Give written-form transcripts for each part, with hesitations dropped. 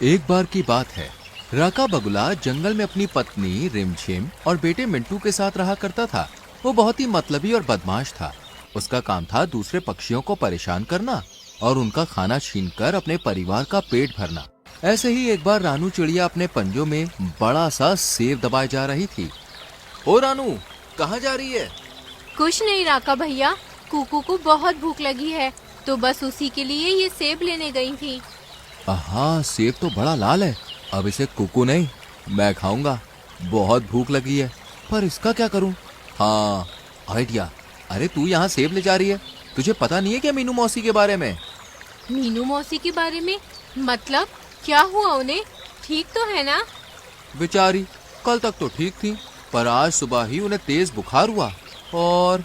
एक बार की बात है, राका बगुला जंगल में अपनी पत्नी रिमझिम और बेटे मिंटू के साथ रहा करता था। वो बहुत ही मतलबी और बदमाश था। उसका काम था दूसरे पक्षियों को परेशान करना और उनका खाना छीनकर अपने परिवार का पेट भरना। ऐसे ही एक बार रानू चिड़िया अपने पंजों में बड़ा सा सेब दबाए जा रही थी। ओ रानू, कहाँ जा रही है? कुछ नहीं राका भैया, कुकू को बहुत भूख लगी है तो बस उसी के लिए ये सेब लेने गई थी। हाँ, सेब तो बड़ा लाल है। अब इसे कुकू नहीं, मैं खाऊंगा। बहुत भूख लगी है, पर इसका क्या करूं? हाँ, आइडिया। अरे तू यहाँ सेब ले जा रही है, तुझे पता नहीं है क्या मीनू मौसी के बारे में? मीनू मौसी के बारे में? मतलब क्या हुआ उन्हें? ठीक तो है ना? बेचारी कल तक तो ठीक थी, पर आज सुबह ही उन्हें तेज बुखार हुआ। और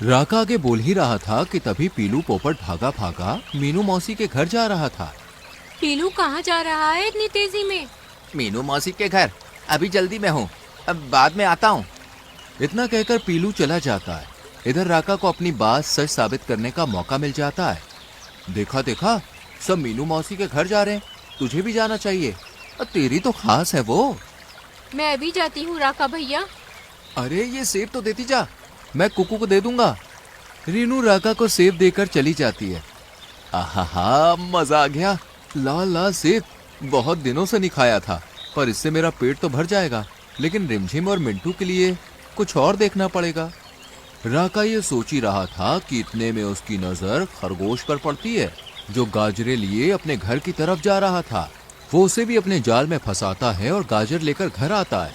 राका आगे बोल ही रहा था कि तभी पीलू पोपट भागा भागा मीनू मौसी के घर जा रहा था। पीलू कहाँ जा रहा है इतनी तेजी में? मीनू मौसी के घर, अभी जल्दी में हूँ, अब बाद में आता हूँ। इतना कहकर पीलू चला जाता है। इधर राका को अपनी बात सच साबित करने का मौका मिल जाता है। देखा देखा, सब मीनू मौसी के घर जा रहे हैं, तुझे भी जाना चाहिए, तेरी तो खास है वो। मैं अभी जाती हूँ राका भैया। अरे ये सेब तो देती जा, मैं कुकू को दे दूंगा। रीनू राका को सेब देकर चली जाती है। आहा, मजा आ गया। लाल लाल सेब बहुत दिनों से नहीं खाया था, पर इससे मेरा पेट तो भर जाएगा। लेकिन रिमझिम और मिंटू के लिए कुछ और देखना पड़ेगा। राका ये सोच ही रहा था कि इतने में उसकी नजर खरगोश पर पड़ती है, जो गाजरे लिए अपने घर की तरफ जा रहा था। वो उसे भी अपने जाल में फंसाता है और गाजर लेकर घर आता है।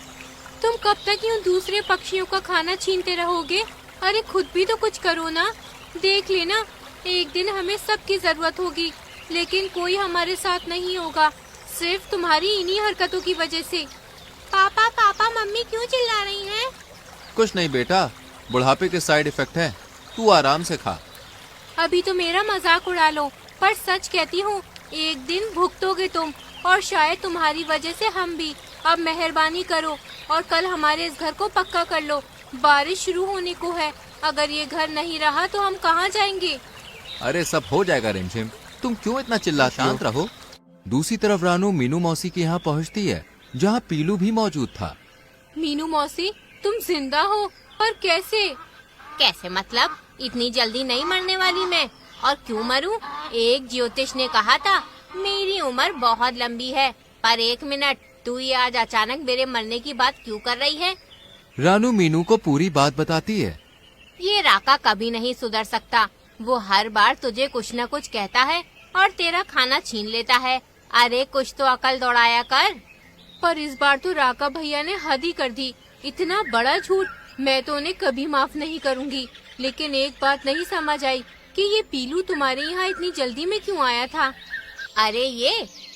तुम कब तक यूँ दूसरे पक्षियों का खाना छीनते रहोगे? अरे खुद भी तो कुछ करो ना। देख लेना, एक दिन हमें सबकी जरूरत होगी, लेकिन कोई हमारे साथ नहीं होगा, सिर्फ तुम्हारी इन्हीं हरकतों की वजह से। पापा पापा, मम्मी क्यों चिल्ला रही हैं? कुछ नहीं बेटा, बुढ़ापे के साइड इफेक्ट है, तू आराम से खा। अभी तो मेरा मजाक उड़ा लो, पर सच कहती हूँ, एक दिन भुगतोगे तुम, और शायद तुम्हारी वजह से हम भी। अब मेहरबानी करो और कल हमारे इस घर को पक्का कर लो। बारिश शुरू होने को है, अगर ये घर नहीं रहा तो हम कहाँ जाएंगे? अरे सब हो जाएगा रिमझिम, तुम क्यों इतना चिल्लाती हो? शांत रहो। दूसरी तरफ रानू मीनू मौसी के यहाँ पहुँचती है, जहाँ पीलू भी मौजूद था। मीनू मौसी, तुम जिंदा हो? पर कैसे? कैसे मतलब? इतनी जल्दी नहीं मरने वाली मैं। और क्यों मरूं? एक ज्योतिष ने कहा था मेरी उम्र बहुत लंबी है। पर एक मिनट, तू ये आज अचानक मेरे मरने की बात क्यों कर रही है? रानू मीनू को पूरी बात बताती है। ये राका कभी नहीं सुधर सकता। वो हर बार तुझे कुछ न कुछ कहता है और तेरा खाना छीन लेता है। अरे कुछ तो अकल दौड़ाया कर। पर इस बार तो राका भैया ने हद ही कर दी। इतना बड़ा झूठ मैं तो उन्हें कभी माफ नहीं करूँगी। लेकिन एक बात नहीं समझ आई कि ये पीलू तुम्हारे यहाँ इतनी जल्दी में क्यों आया था? अरे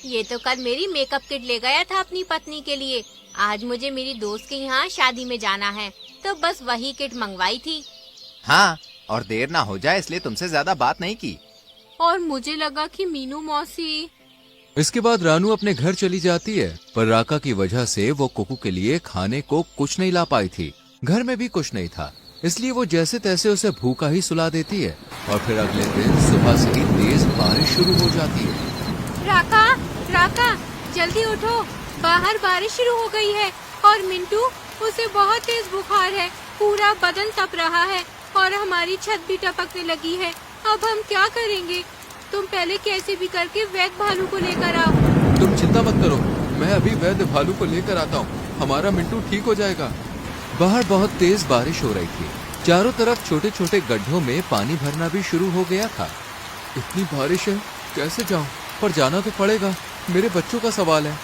ये तो कल मेरी मेकअप किट ले गया था अपनी पत्नी के लिए। आज मुझे मेरी दोस्त के यहाँ शादी में जाना है, तो बस वही किट मंगवाई थी। हाँ, और देर ना हो जाए इसलिए तुमसे ज्यादा बात नहीं की। और मुझे लगा कि मीनू मौसी। इसके बाद रानू अपने घर चली जाती है, पर राका की वजह से वो कुकू के लिए खाने को कुछ नहीं ला पाई थी। घर में भी कुछ नहीं था, इसलिए वो जैसे तैसे उसे भूखा ही सुला देती है। और फिर अगले दिन सुबह से ही तेज बारिश शुरू हो जाती है। राका, राका, जल्दी उठो, बाहर बारिश शुरू हो गई है। और मिंटू, उसे बहुत तेज बुखार है, पूरा बदन तप रहा है और हमारी छत भी टपकने लगी है। अब हम क्या करेंगे? तुम पहले कैसे भी करके वैद्य भालू को लेकर आओ। तुम चिंता मत करो, मैं अभी वैद्य भालू को लेकर आता हूँ। हमारा मिंटू ठीक हो जाएगा। बाहर बहुत तेज बारिश हो रही थी। चारों तरफ छोटे छोटे गड्ढों में पानी भरना भी शुरू हो गया था। इतनी बारिश है, कैसे जाऊं? पर जाना तो पड़ेगा, मेरे बच्चों का सवाल है।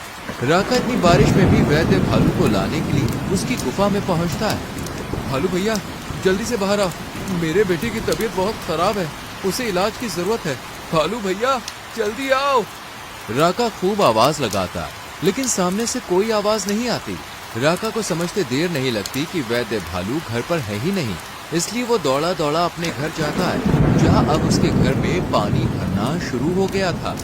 राका इतनी बारिश में भी वैद्य भालू को लाने के लिए उसकी गुफा में पहुंचता है। भालू भैया, जल्दी से बाहर आओ, मेरे बेटे की तबीयत बहुत खराब है, उसे इलाज की जरूरत है। भालू भैया, जल्दी आओ। राका खूब आवाज लगाता है, लेकिन सामने से कोई आवाज नहीं आती। राका को समझते देर नहीं लगती कि वैद्य भालू घर पर है ही नहीं, इसलिए वो दौड़ा दौड़ा अपने घर जाता है, जहाँ अब उसके घर में पानी भरना शुरू हो गया था।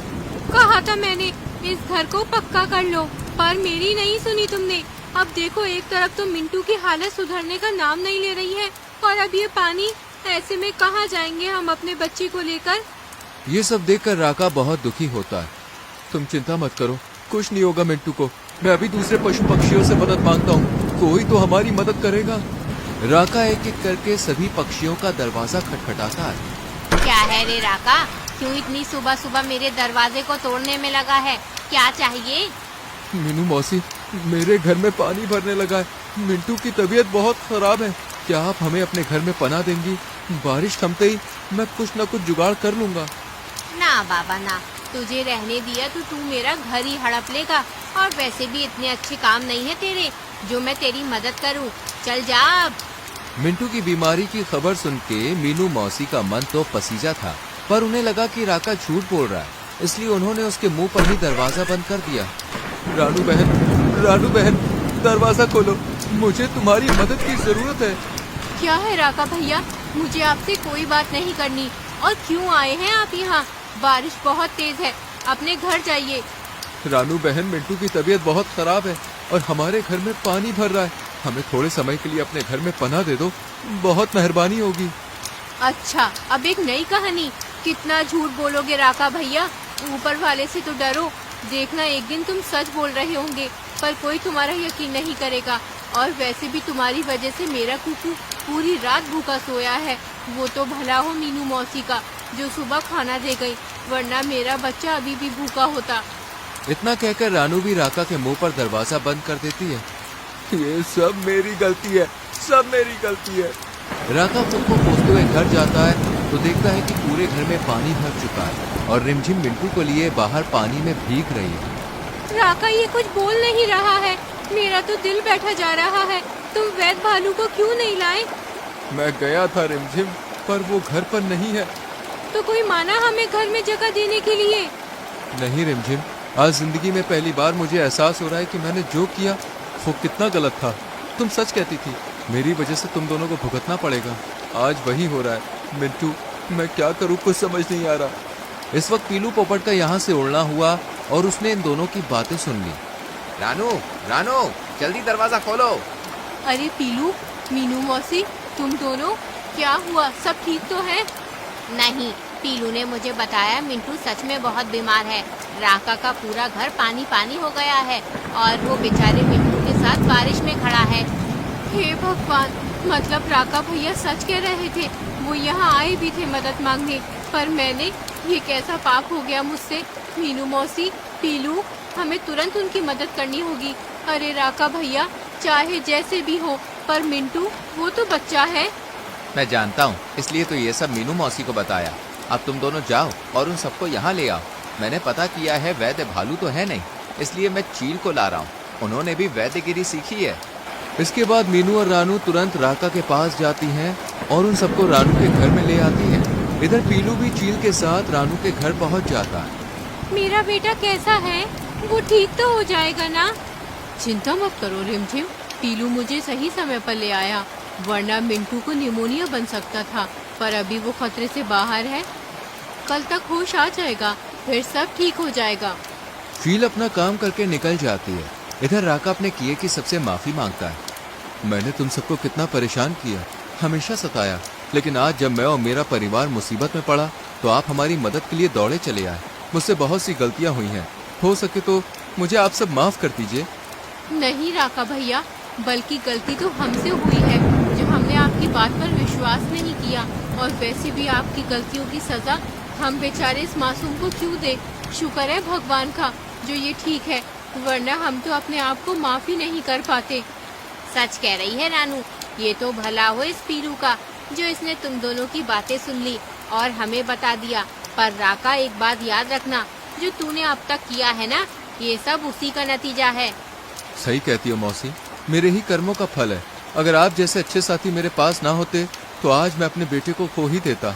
कहा था मैंने इस घर को पक्का कर लो, पर मेरी नहीं सुनी तुमने। अब देखो, एक तरफ तो मिंटू की हालत सुधरने का नाम नहीं ले रही है, और अब ये पानी। ऐसे में कहाँ जाएंगे हम अपने बच्चे को लेकर? ये सब देखकर राका बहुत दुखी होता है। तुम चिंता मत करो, कुछ नहीं होगा मिंटू को। मैं अभी दूसरे पशु पक्षियों से मदद मांगता हूँ, कोई तो हमारी मदद करेगा। राका एक एक करके सभी पक्षियों का दरवाजा खटखटाता है। क्या है रे राका, क्यों इतनी सुबह सुबह मेरे दरवाजे को तोड़ने में लगा है? क्या चाहिए? मीनू मौसी, मेरे घर में पानी भरने लगा है। मिंटू की तबीयत बहुत खराब है। क्या आप हमें अपने घर में पनाह देंगी? बारिश थमते ही मैं कुछ न कुछ जुगाड़ कर लूंगा। ना बाबा ना, तुझे रहने दिया तो तू मेरा घर ही हड़प लेगा। और वैसे भी इतने अच्छे काम नहीं है तेरे जो मैं तेरी मदद करूं। चल जा अब। मिंटू की बीमारी की खबर सुन के मीनू मौसी का मन तो पसीजा था, पर उन्हें लगा कि राका झूठ बोल रहा है, इसलिए उन्होंने उसके मुंह पर ही दरवाजा बंद कर दिया। रानू बहन, दरवाजा खोलो, मुझे तुम्हारी मदद की जरूरत है। क्या है राका भैया, मुझे आपसे कोई बात नहीं करनी। और क्यों आए हैं आप यहाँ? बारिश बहुत तेज है, अपने घर जाइए। रानू बहन, मिंटू की तबीयत बहुत खराब है और हमारे घर में पानी भर रहा है। हमें थोड़े समय के लिए अपने घर में पनाह दे दो, बहुत मेहरबानी होगी। अच्छा, अब एक नई कहानी। कितना झूठ बोलोगे राका भैया, ऊपर वाले से तो डरो। देखना एक दिन तुम सच बोल रहे होंगे, पर कोई तुम्हारा यकीन नहीं करेगा। और वैसे भी तुम्हारी वजह से मेरा कुकू पूरी रात भूखा सोया है। वो तो भला हो मीनू मौसी का, जो सुबह खाना दे गई, वरना मेरा बच्चा अभी भी भूखा होता। इतना कहकर रानू भी राका के मुंह पर दरवाजा बंद कर देती है। ये सब मेरी गलती है, सब मेरी गलती है। राका खुद को कोसते हुए घर जाता है तो देखता है कि पूरे घर में पानी भर चुका है और रिमझिम मिंटू को लिए बाहर पानी में भीग रही है। राका ये कुछ बोल नहीं रहा है, मेरा तो दिल बैठा जा रहा है। तुम वैद भालू को क्यों नहीं लाए? मैं गया था रिमझिम, पर वो घर पर नहीं है। तो कोई माना हमें घर में जगह देने के लिए? नहीं रिमझिम, आज जिंदगी में पहली बार मुझे एहसास हो रहा है कि मैंने जो किया वो कितना गलत था। तुम सच कहती थी, मेरी वजह से तुम दोनों को भुगतना पड़ेगा। आज वही हो रहा है। मिंटू, मैं क्या करूँ, कुछ समझ नहीं आ रहा। इस वक्त पीलू पोपट का यहाँ से उड़ना हुआ और उसने इन दोनों की बातें सुन ली। रानू, जल्दी दरवाजा खोलो। अरे पीलू, मीनू मौसी, तुम दोनों, क्या हुआ? सब ठीक तो है? नहीं, पीलू ने मुझे बताया मिंटू सच में बहुत बीमार है। राका का पूरा घर पानी पानी हो गया है और वो बेचारे मिंटू के साथ बारिश में खड़ा है। हे भगवान, मतलब राका भैया सच कह रहे थे। वो यहाँ आए भी थे मदद मांगने, पर मैंने, ये कैसा पाप हो गया मुझसे। मीनू मौसी, पीलू, हमें तुरंत उनकी मदद करनी होगी। अरे राका भैया, चाहे जैसे भी हो, पर मिंटू, वो तो बच्चा है। मैं जानता हूँ, इसलिए तो ये सब मीनू मौसी को बताया। अब तुम दोनों जाओ और उन सबको यहाँ ले आओ। मैंने पता किया है वैद्य भालू तो है नहीं, इसलिए मैं चील को ला रहा हूँ। उन्होंने भी वैद्यगिरी सीखी है। इसके बाद मीनू और रानू तुरंत राका के पास जाती हैं और उन सबको रानू के घर में ले आती हैं। इधर पीलू भी चील के साथ रानू के घर पहुँच जाता है। मेरा बेटा कैसा है? वो ठीक तो हो जाएगा ना? चिंता मत करो रिमझिम, पीलू मुझे सही समय पर ले आया, वरना मिंटू को निमोनिया बन सकता था। पर अभी वो खतरे से बाहर है, कल तक होश आ जाएगा, फिर सब ठीक हो जाएगा। चील अपना काम करके निकल जाती है। इधर राका अपने किए की सबसे माफी मांगता है। मैंने तुम सबको कितना परेशान किया, हमेशा सताया, लेकिन आज जब मैं और मेरा परिवार मुसीबत में पड़ा तो आप हमारी मदद के लिए दौड़े चले आए। मुझसे बहुत सी गलतियां हुई हैं, हो सके तो मुझे आप सब माफ कर दीजिए। नहीं राका भैया, बल्कि गलती तो हमसे हुई है, जो हमने आपकी बात पर विश्वास नहीं किया। और वैसे भी आपकी गलतियों की सजा हम बेचारे इस मासूम को क्यों दे? शुक्र है भगवान का जो ये ठीक है, वरना हम तो अपने आप को माफ ही नहीं कर पाते। सच कह रही है रानू, ये तो भला हो इस पीलू का जो इसने तुम दोनों की बातें सुन ली और हमें बता दिया। पर राका, एक बात याद रखना, जो तूने अब तक किया है ना, ये सब उसी का नतीजा है। सही कहती हो मौसी, मेरे ही कर्मों का फल है। अगर आप जैसे अच्छे साथी मेरे पास ना होते तो आज मैं अपने बेटे को खो ही देता।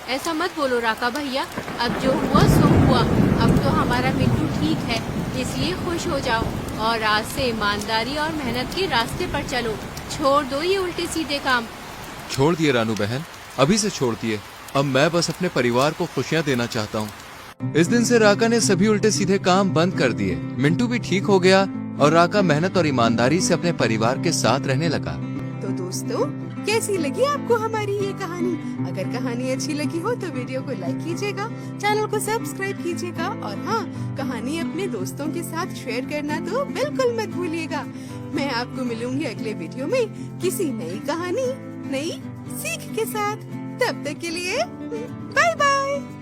ऐसा मत बोलो राका भैया, अब जो हुआ सो हुआ। अब तो हमारा मिंटू ठीक है, इसलिए खुश हो जाओ और आज से ईमानदारी और मेहनत के रास्ते पर चलो। छोड़ दो ये उल्टे सीधे काम। छोड़ दिए रानू बहन, अभी से छोड़ दिए। अब मैं बस अपने परिवार को खुशियाँ देना चाहता हूँ। इस दिन से राका ने सभी उल्टे सीधे काम बंद कर दिए। मिंटू भी ठीक हो गया और राका मेहनत और ईमानदारी से अपने परिवार के साथ रहने लगा। तो दोस्तों, कैसी लगी आपको हमारी ये कहानी? अगर कहानी अच्छी लगी हो तो वीडियो को लाइक कीजिएगा, चैनल को सब्सक्राइब कीजिएगा और हाँ, कहानी अपने दोस्तों के साथ शेयर करना तो बिल्कुल मत भूलिएगा। मैं आपको मिलूंगी अगले वीडियो में किसी नई कहानी, नई सीख के साथ। तब तक के लिए बाय बाय।